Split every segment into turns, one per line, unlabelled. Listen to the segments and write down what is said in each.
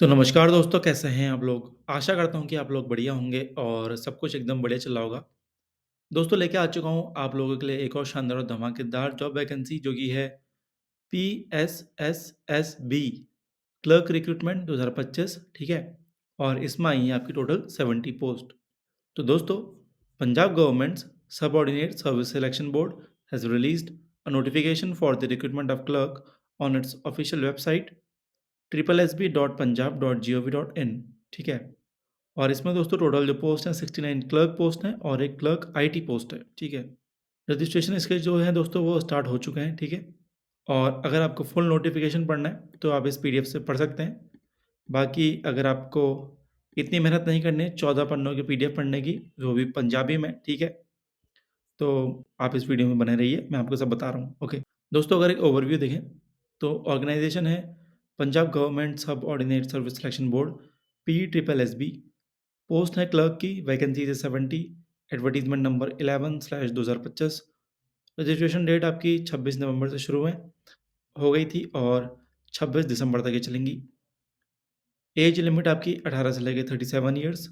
तो नमस्कार दोस्तों, कैसे हैं आप लोग? आशा करता हूँ कि आप लोग बढ़िया होंगे और सब कुछ एकदम बढ़िया चल रहा होगा। दोस्तों लेके आ चुका हूँ आप लोगों के लिए एक और शानदार और धमाकेदार जॉब वैकेंसी जो कि है पीएसएसएसबी क्लर्क रिक्रूटमेंट 2025 ठीक है? और इसमें आई हैं आपकी टोटल 70 पोस्ट। तो दोस्तों, Punjab governments subordinate service selection board has released a notification for the recruitment of clerk on it's official website SSB.punjab.gov.in ठीक है? और इसमें दोस्तों टोटल जो पोस्ट हैं 69 क्लर्क पोस्ट हैं और एक क्लर्क आईटी पोस्ट है, ठीक है? रजिस्ट्रेशन इसके जो है दोस्तों वो स्टार्ट हो चुके हैं, ठीक है? और अगर आपको फुल नोटिफिकेशन पढ़ना है तो आप इस पीडीएफ से पढ़ सकते हैं। बाकी अगर आपको इतनी मेहनत नहीं करनी है 14 पन्नों की पीडीएफ पढ़ने की, वो भी पंजाबी में, ठीक है? तो आप इस वीडियो में बने रहिए, मैं आपको सब बता रहा हूँ, ओके। दोस्तों अगर एक ओवरव्यू देखें तो ऑर्गेनाइजेशन है पंजाब गवर्नमेंट सब ordinate service selection board PSSB। Post है क्लर्क की, वैकेंसी है 70, एडवर्टीजमेंट नंबर 11/2025। रजिस्ट्रेशन डेट आपकी 26 नवंबर से शुरू है हो गई थी और 26 दिसंबर तक ये चलेंगी। एज लिमिट आपकी 18 से लेकर 37 ईयर्स।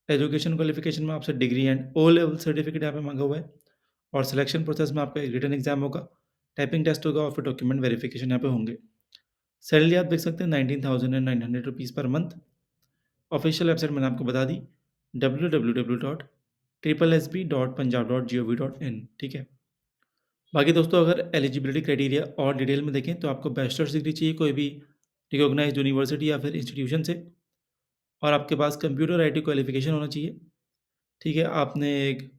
एजुकेशन क्वालिफिकेशन में आपसे degree and O level certificate यहाँ पे मांगा हुआ है और सिलेक्शन प्रोसेस में आपका एक रिटन एग्जाम होगा, टाइपिंग टेस्ट होगा और फिर डॉक्यूमेंट वेरिफिकेशन यहाँ पे होंगे। सैलरी आप देख सकते हैं 19,900 rupees per month. Official website मैंने आपको बता दी www.SSB.punjab.gov.in ठीक है। बाकी दोस्तों अगर एलिजिबिलिटी क्राइटेरिया और डिटेल में देखें तो आपको बैचलर्स डिग्री चाहिए कोई भी रिकॉग्नाइज्ड यूनिवर्सिटी या फिर इंस्टीट्यूशन से, और आपके पास कंप्यूटर आईटी क्वालिफिकेशन होना चाहिए, ठीक है। आपने एक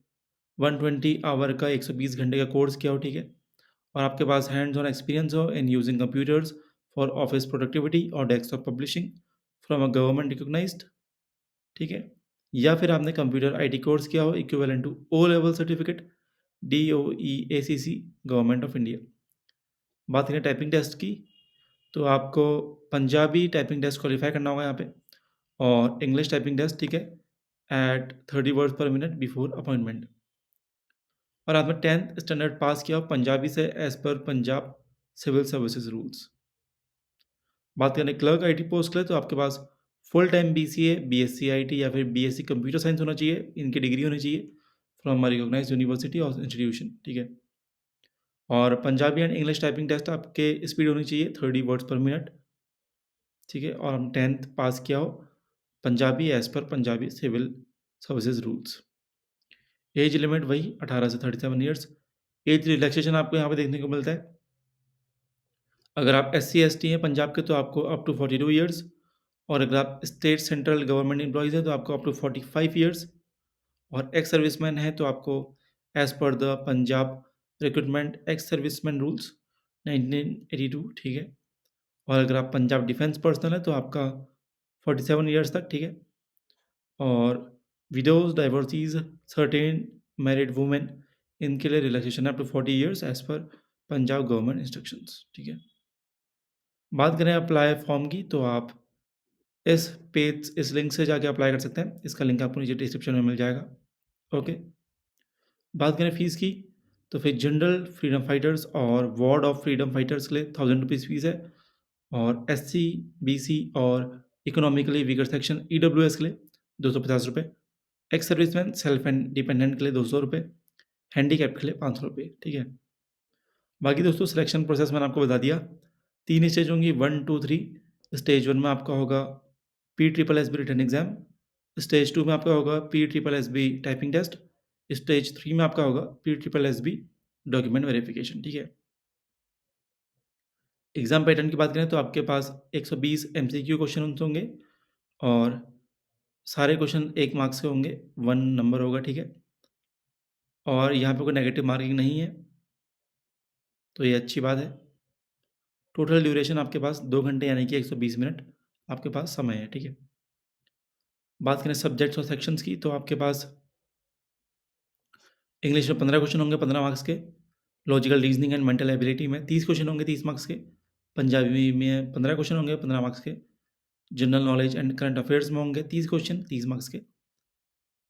120 आवर का 120 घंटे का कोर्स किया हो, ठीक है, और आपके पास हैंड्स ऑन एक्सपीरियंस हो in using computers for office productivity और desktop publishing from a government recognised, ठीक है, या फिर आपने कंप्यूटर आईटी कोर्स किया हो equivalent to O level certificate DOE ACC government of India. बात करें टाइपिंग टेस्ट की तो आपको पंजाबी टाइपिंग टेस्ट क्वालिफाई करना होगा यहाँ पे और इंग्लिश टाइपिंग टेस्ट, ठीक है, at 30 words per minute before appointment. और आपने 10th स्टैंडर्ड पास किया हो पंजाबी से as per Punjab civil services rules. बात करें क्लर्क आईटी पोस्ट के लिए तो आपके पास full time BCA BSc IT या फिर BSc कंप्यूटर साइंस होना चाहिए, इनकी डिग्री होनी चाहिए फ्रॉम रिकॉग्नाइज्ड यूनिवर्सिटी और इंस्टीट्यूशन, ठीक है। और Punjabi and English typing test आपके स्पीड होनी चाहिए 30 वर्ड्स पर मिनट, ठीक है, और हम 10th पास किया हो Punjabi as per Punjabi civil services rules. Age limit वही 18 से 37 ईयर्स। एज रिलैक्सेशन आपको यहाँ पे देखने को मिलता है। अगर आप SC ST हैं पंजाब के तो आपको अप टू 42 ईयर्स, और अगर आप स्टेट सेंट्रल गवर्नमेंट एम्प्लॉइज़ हैं तो आपको अप टू 45 ईयर्स, और एक्स सर्विसमैन है तो आपको as per the Punjab recruitment ex serviceman rules 1982, ठीक है, और अगर आप पंजाब डिफेंस पर्सनल है तो आपका 47 ईयर्स तक, ठीक है, और widows divorcees certain married women इनके लिए relaxation up to 40 years as per Punjab government instructions, ठीक है। बात करें अप्लाई फॉर्म की तो आप इस लिंक से जाके अप्लाई कर सकते हैं। इसका लिंक आपको नीचे डिस्क्रिप्शन में मिल जाएगा, ओके। बात करें फ़ीस की तो फिर जनरल फ्रीडम फाइटर्स और वार्ड ऑफ फ्रीडम फाइटर्स के लिए 1000 रुपीज़ फ़ीस है, और SC BC और इकोनॉमिकली वीकर सेक्शन EWS के लिए 250 रुपये, ex serviceman self and dependent के लिए 200 रुपये, हैंडीकैप के लिए 500 रुपये, ठीक है। बाकी दोस्तों सिलेक्शन प्रोसेस मैंने आपको बता दिया। 3 स्टेज होंगी 1, 2, 3। स्टेज 1 में आपका होगा PSSB रिटन एग्ज़ाम। स्टेज 2 में आपका होगा PSSB टाइपिंग टेस्ट। स्टेज 3 में आपका होगा PSSB डॉक्यूमेंट वेरिफिकेशन, ठीक है। एग्ज़ाम पैटर्न की बात करें तो आपके पास 120 MCQ क्वेश्चन होंगे और सारे क्वेश्चन 1 मार्क्स के होंगे, 1 नंबर होगा, ठीक है, और यहाँ पे कोई नेगेटिव मार्किंग नहीं है, तो ये अच्छी बात है। टोटल ड्यूरेशन आपके पास 2 घंटे यानी कि 120 मिनट आपके पास समय है, ठीक है। बात करें सब्जेक्ट्स और सेक्शंस की तो आपके पास इंग्लिश में 15 क्वेश्चन होंगे 15 मार्क्स के, logical reasoning and mental ability में 30 क्वेश्चन होंगे 30 मार्क्स के, पंजाबी में 15 क्वेश्चन होंगे 15 मार्क्स के, general knowledge and current affairs में होंगे 30 क्वेश्चन 30 मार्क्स के,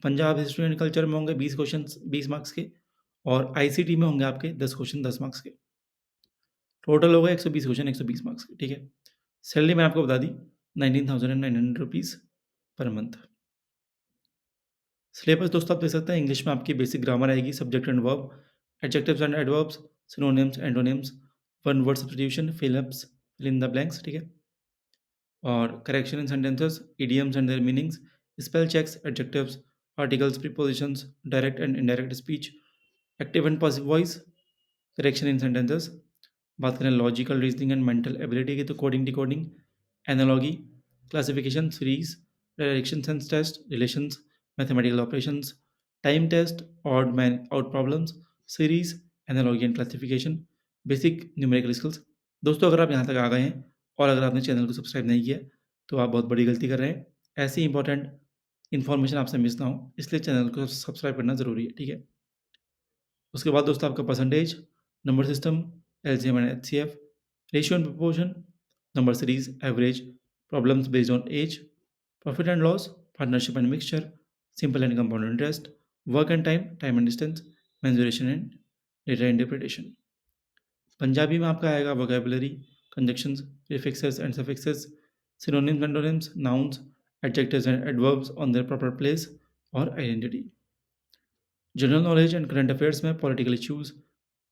पंजाब हिस्ट्री एंड कल्चर में होंगे 20 क्वेश्चन 20 मार्क्स के, और ICT में होंगे आपके 10 क्वेश्चन 10 मार्क्स के। टोटल होगा 120 क्वेश्चन 120 मार्क्स के, ठीक है। सैलरी मैंने आपको बता दी ₹19,900 पर मंथ। सिलेबस दोस्तों आप देख सकते हैं, इंग्लिश में आपकी बेसिक ग्रामर आएगी, subject and verb, adjectives and adverbs, synonyms, antonyms, one word substitution, fill in the blanks, ठीक है? और correction in sentences, idioms and their meanings, spell checks, adjectives, articles, prepositions, direct and indirect speech, active and passive voice, correction in sentences. बात करें logical reasoning and mental ability की, तो coding, decoding, analogy, classification, series, direction sense test, relations, mathematical operations, time test, odd man out problems, series, analogy and classification, basic numerical skills. दोस्तों अगर आप यहाँ तक आ गए हैं और अगर आपने चैनल को सब्सक्राइब नहीं किया तो आप बहुत बड़ी गलती कर रहे हैं। ऐसी इंपॉर्टेंट इन्फॉर्मेशन आपसे मिस ना हो, इसलिए चैनल को सब्सक्राइब करना ज़रूरी है, ठीक है? उसके बाद दोस्तों आपका percentage, number system, LCM and HCF, ratio and proportion, number series, average, problems based on age, profit and loss, partnership and mixture, simple and compound interest, work and time, time and distance, mensuration and data interpretation. Punjabi में आपका आएगा vocabulary, conjunctions, prefixes and suffixes, synonyms, antonyms, nouns, adjectives and adverbs on their proper place और identity. General knowledge and current affairs में political issues,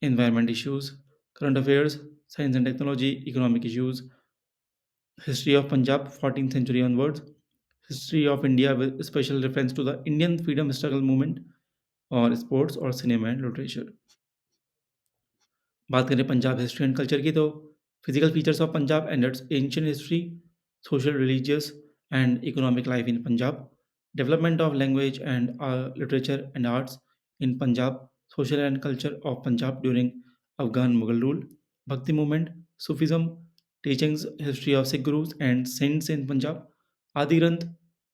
environment issues, current affairs, science and technology, economic issues, history of Punjab 14th century onwards, history of India with special reference to the Indian freedom struggle movement, और sports और cinema and literature. बात करें Punjab history and culture की, तो physical features of Punjab and its ancient history, social, religious and economic life in Punjab, development of language and literature and arts in Punjab, social and culture of Punjab during Afghan Mughal rule, Bhakti movement, Sufism, teachings, history of Sikh gurus and saints in Punjab, Adi Granth,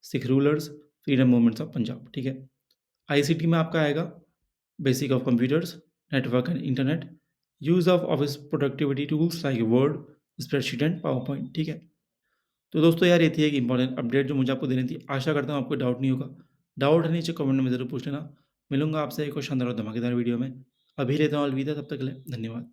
Sikh rulers, freedom movements of Punjab, ठीक है? ICT में आपका आएगा basic of computers, network and internet, use of office productivity tools like Word, spreadsheet and PowerPoint, ठीक है? तो दोस्तों यार ये थी एक इंपॉर्टेंट अपडेट जो मुझे आपको देनी थी। आशा करता हूँ आपको डाउट नहीं होगा। डाउट है नीचे कमेंट में ज़रूर पूछ लेना। मिलूंगा आपसे एक और शानदार और धमाकेदार वीडियो में। अभी लेता हूँ अलविदा, तब तक के लिए धन्यवाद।